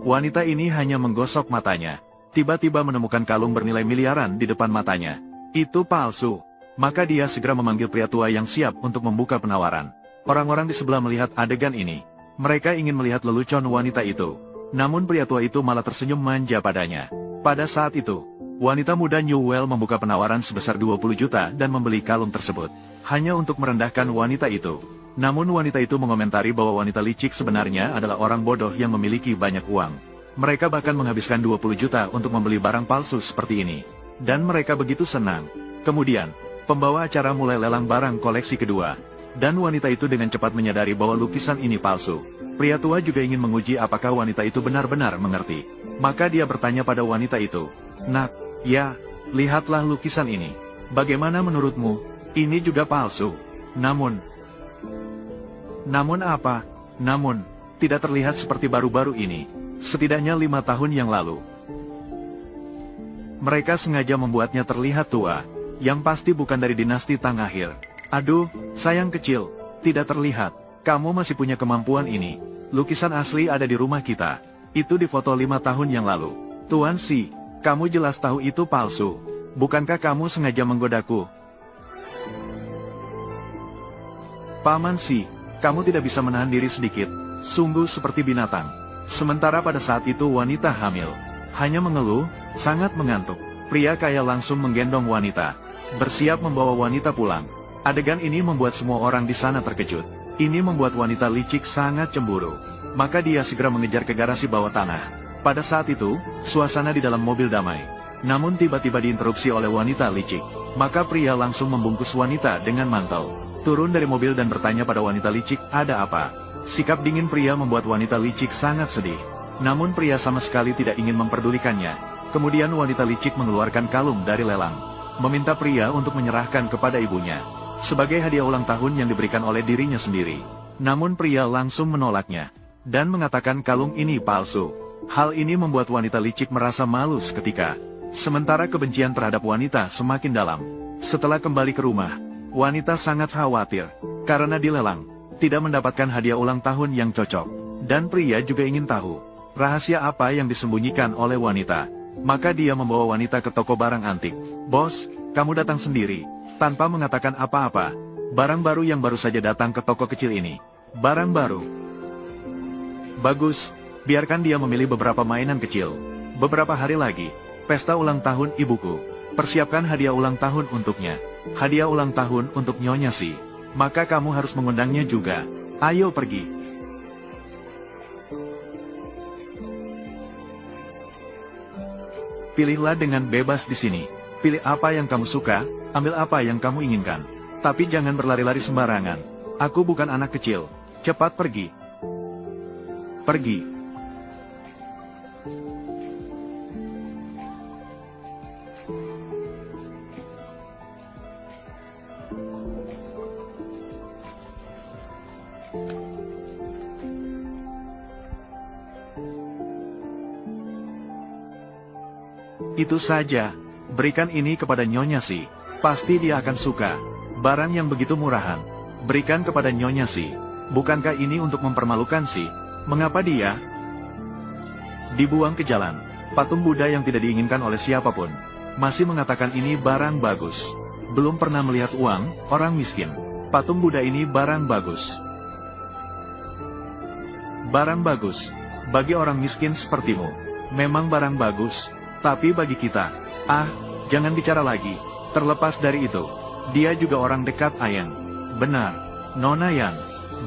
Wanita ini hanya menggosok matanya. Tiba-tiba menemukan kalung bernilai miliaran di depan matanya. Itu palsu. Maka dia segera memanggil pria tua yang siap untuk membuka penawaran. Orang-orang di sebelah melihat adegan ini. Mereka ingin melihat lelucon wanita itu. Namun pria tua itu malah tersenyum manja padanya. Pada saat itu, wanita muda Newell membuka penawaran sebesar 20 juta dan membeli kalung tersebut. Hanya untuk merendahkan wanita itu. Namun wanita itu mengomentari bahwa wanita licik sebenarnya adalah orang bodoh yang memiliki banyak uang. Mereka bahkan menghabiskan 20 juta untuk membeli barang palsu seperti ini. Dan mereka begitu senang. Kemudian, pembawa acara mulai lelang barang koleksi kedua. Dan wanita itu dengan cepat menyadari bahwa lukisan ini palsu. Pria tua juga ingin menguji apakah wanita itu benar-benar mengerti. Maka dia bertanya pada wanita itu, "Nak, ya, lihatlah lukisan ini. Bagaimana menurutmu? Ini juga palsu. Namun apa? Namun, tidak terlihat seperti baru-baru ini. Setidaknya 5 tahun yang lalu. Mereka sengaja membuatnya terlihat tua. Yang pasti bukan dari dinasti Tang Akhir. Aduh, sayang kecil, tidak terlihat. Kamu masih punya kemampuan ini. Lukisan asli ada di rumah kita. Itu difoto 5 tahun yang lalu. Tuan Si, kamu jelas tahu itu palsu. Bukankah kamu sengaja menggodaku? Paman Si, kamu tidak bisa menahan diri sedikit. Sungguh seperti binatang. Sementara pada saat itu wanita hamil. Hanya mengeluh, sangat mengantuk. Pria kaya langsung menggendong wanita. Bersiap membawa wanita pulang. Adegan ini membuat semua orang di sana terkejut. Ini membuat wanita licik sangat cemburu. Maka dia segera mengejar ke garasi bawah tanah. Pada saat itu, suasana di dalam mobil damai. Namun tiba-tiba diinterupsi oleh wanita licik. Maka pria langsung membungkus wanita dengan mantel. Turun dari mobil dan bertanya pada wanita licik, ada apa? Sikap dingin pria membuat wanita licik sangat sedih. Namun pria sama sekali tidak ingin memperdulikannya. Kemudian wanita licik mengeluarkan kalung dari lelang. Meminta pria untuk menyerahkan kepada ibunya. Sebagai hadiah ulang tahun yang diberikan oleh dirinya sendiri. Namun pria langsung menolaknya. Dan mengatakan kalung ini palsu. Hal ini membuat wanita licik merasa malu seketika. Sementara kebencian terhadap wanita semakin dalam. Setelah kembali ke rumah, wanita sangat khawatir. Karena dilelang. Tidak mendapatkan hadiah ulang tahun yang cocok. Dan pria juga ingin tahu, rahasia apa yang disembunyikan oleh wanita. Maka dia membawa wanita ke toko barang antik. Bos, kamu datang sendiri, tanpa mengatakan apa-apa. Barang baru yang baru saja datang ke toko kecil ini. Barang baru. Bagus, biarkan dia memilih beberapa mainan kecil. Beberapa hari lagi, pesta ulang tahun ibuku. Persiapkan hadiah ulang tahun untuknya. Hadiah ulang tahun untuk Nyonya Si. Maka kamu harus mengundangnya juga. Ayo pergi. Pilihlah dengan bebas di sini. Pilih apa yang kamu suka, ambil apa yang kamu inginkan. Tapi jangan berlari-lari sembarangan. Aku bukan anak kecil. Cepat pergi. Pergi. Itu saja, berikan ini kepada Nyonya Si. Pasti dia akan suka. Barang yang begitu murahan. Berikan kepada Nyonya Si. Bukankah ini untuk mempermalukan Si? Mengapa dia dibuang ke jalan? Patung Buddha yang tidak diinginkan oleh siapapun. Masih mengatakan ini barang bagus. Belum pernah melihat uang, orang miskin. Patung Buddha ini barang bagus. Barang bagus. Bagi orang miskin sepertimu. Memang barang bagus. Tapi bagi kita, jangan bicara lagi. Terlepas dari itu, dia juga orang dekat Ayan. Benar, Nona Yan.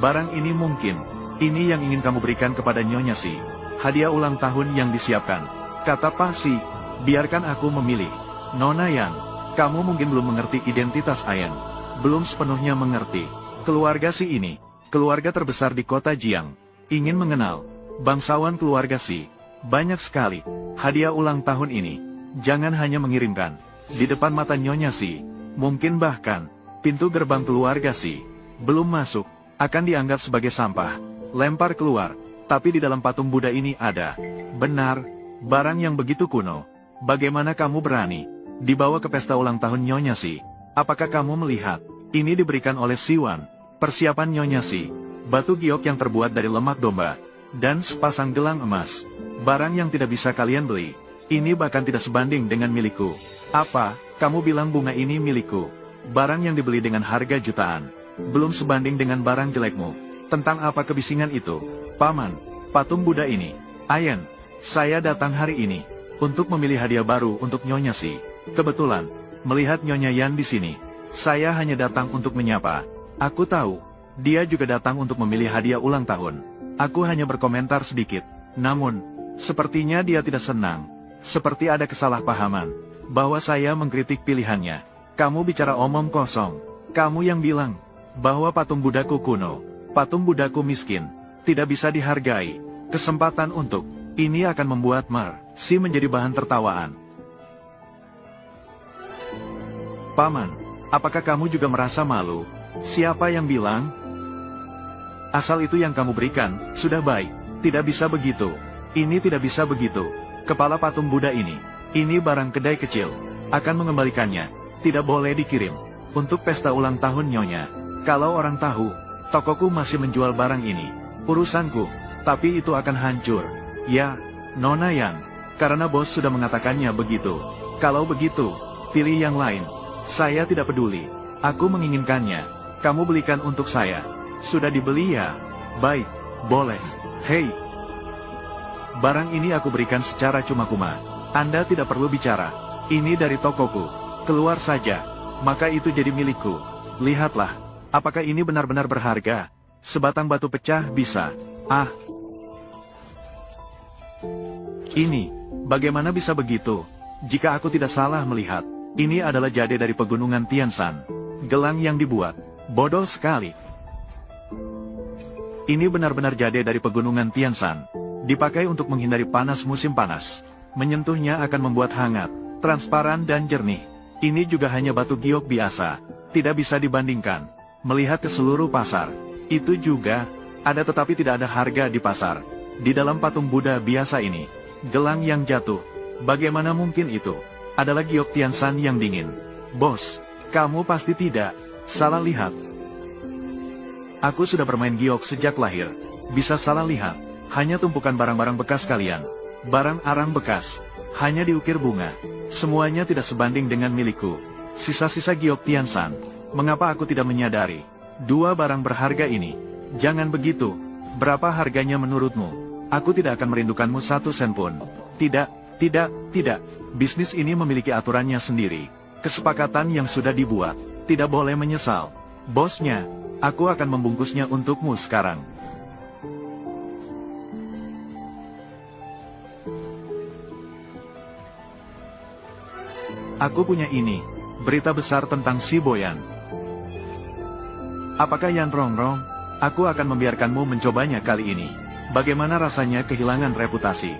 Barang ini mungkin, ini yang ingin kamu berikan kepada Nyonya Si. Hadiah ulang tahun yang disiapkan. Kata Pak Si, biarkan aku memilih. Nona Yan, kamu mungkin belum mengerti identitas Ayan. Belum sepenuhnya mengerti. Keluarga Si ini, keluarga terbesar di kota Jiang. Ingin mengenal, bangsawan keluarga Si. Banyak sekali. Hadiah ulang tahun ini, jangan hanya mengirimkan. Di depan mata Nyonya Si, mungkin bahkan, pintu gerbang keluarga Si, belum masuk, akan dianggap sebagai sampah. Lempar keluar, tapi di dalam patung Buddha ini ada. Benar, barang yang begitu kuno. Bagaimana kamu berani dibawa ke pesta ulang tahun Nyonya Si? Apakah kamu melihat, ini diberikan oleh Siwan, persiapan Nyonya Si. Batu giok yang terbuat dari lemak domba, dan sepasang gelang emas. Barang yang tidak bisa kalian beli. Ini bahkan tidak sebanding dengan milikku. Apa, kamu bilang bunga ini milikku? Barang yang dibeli dengan harga jutaan. Belum sebanding dengan barang jelekmu. Tentang apa kebisingan itu? Paman, patung Buddha ini. Ayen, saya datang hari ini untuk memilih hadiah baru untuk Nyonya Si. Kebetulan, melihat Nyonya Yan di sini, saya hanya datang untuk menyapa. Aku tahu, dia juga datang untuk memilih hadiah ulang tahun. Aku hanya berkomentar sedikit. Namun, sepertinya dia tidak senang. Seperti ada kesalahpahaman, bahwa saya mengkritik pilihannya. Kamu bicara omong kosong. Kamu yang bilang, bahwa patung Buddhaku kuno, patung Buddhaku miskin, tidak bisa dihargai. Kesempatan untuk ini akan membuat Si menjadi bahan tertawaan. Paman, apakah kamu juga merasa malu? Siapa yang bilang? Asal itu yang kamu berikan, sudah baik. Tidak bisa begitu. Ini tidak bisa begitu. Kepala patung Buddha ini barang kedai kecil, akan mengembalikannya, tidak boleh dikirim, untuk pesta ulang tahun Nyonya. Kalau orang tahu, tokoku masih menjual barang ini, urusanku, tapi itu akan hancur. Ya, Nona Yan, karena bos sudah mengatakannya begitu. Kalau begitu, pilih yang lain, saya tidak peduli, aku menginginkannya, kamu belikan untuk saya. Sudah dibeli ya? Baik, boleh. Hei! Barang ini aku berikan secara cuma-cuma. Anda tidak perlu bicara. Ini dari tokoku. Keluar saja. Maka itu jadi milikku. Lihatlah. Apakah ini benar-benar berharga? Sebatang batu pecah bisa. Ah. Ini. Bagaimana bisa begitu? Jika aku tidak salah melihat, ini adalah jade dari pegunungan Tianshan. Gelang yang dibuat. Bodoh sekali. Ini benar-benar jade dari pegunungan Tianshan. Dipakai untuk menghindari panas musim panas. Menyentuhnya akan membuat hangat, transparan dan jernih. Ini juga hanya batu giok biasa. Tidak bisa dibandingkan. Melihat ke seluruh pasar, itu juga ada tetapi tidak ada harga di pasar. Di dalam patung Buddha biasa ini, gelang yang jatuh. Bagaimana mungkin itu? Adalah giok Tianshan yang dingin. Bos, kamu pasti tidak salah lihat. Aku sudah bermain giok sejak lahir. Bisa salah lihat. Hanya tumpukan barang-barang bekas kalian. Barang arang bekas. Hanya diukir bunga. Semuanya tidak sebanding dengan milikku. Sisa-sisa giok Tianshan. Mengapa aku tidak menyadari? Dua barang berharga ini. Jangan begitu. Berapa harganya menurutmu? Aku tidak akan merindukanmu 1 sen pun. Tidak. Bisnis ini memiliki aturannya sendiri. Kesepakatan yang sudah dibuat. Tidak boleh menyesal. Bosnya, aku akan membungkusnya untukmu sekarang. Aku punya ini, berita besar tentang si Boyan. Apakah Yan Rongrong? Aku akan membiarkanmu mencobanya kali ini. Bagaimana rasanya kehilangan reputasi?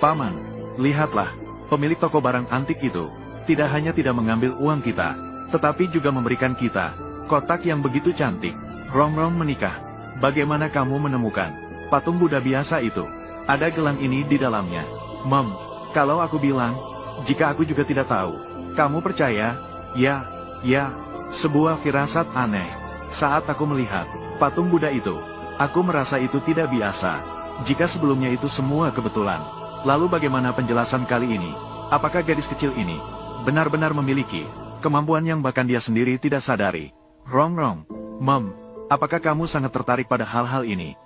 Paman, lihatlah, pemilik toko barang antik itu, tidak hanya tidak mengambil uang kita, tetapi juga memberikan kita kotak yang begitu cantik. Rongrong menikah. Bagaimana kamu menemukan patung Buddha biasa itu? Ada gelang ini di dalamnya. Kalau aku bilang, jika aku juga tidak tahu, kamu percaya? Ya, sebuah firasat aneh. Saat aku melihat patung Buddha itu, aku merasa itu tidak biasa. Jika sebelumnya itu semua kebetulan, lalu bagaimana penjelasan kali ini? Apakah gadis kecil ini benar-benar memiliki kemampuan yang bahkan dia sendiri tidak sadari? Rongrong, apakah kamu sangat tertarik pada hal-hal ini?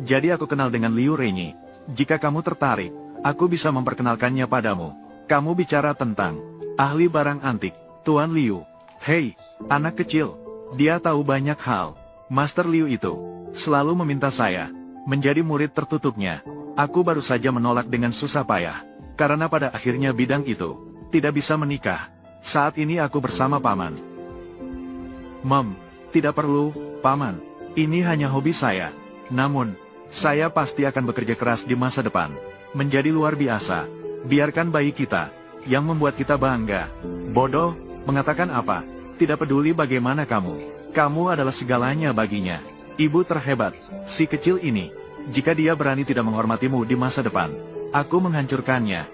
Jadi aku kenal dengan Liu Renyi. Jika kamu tertarik, aku bisa memperkenalkannya padamu. Kamu bicara tentang ahli barang antik, Tuan Liu. Hei, anak kecil. Dia tahu banyak hal. Master Liu itu selalu meminta saya menjadi murid tertutupnya. Aku baru saja menolak dengan susah payah, karena pada akhirnya bidang itu tidak bisa menikah. Saat ini aku bersama Paman. Tidak perlu, Paman. Ini hanya hobi saya. Namun, saya pasti akan bekerja keras di masa depan. Menjadi luar biasa. Biarkan bayi kita, yang membuat kita bangga. Bodoh, mengatakan apa? Tidak peduli bagaimana kamu. Kamu adalah segalanya baginya. Ibu terhebat, si kecil ini. Jika dia berani tidak menghormatimu di masa depan, aku menghancurkannya.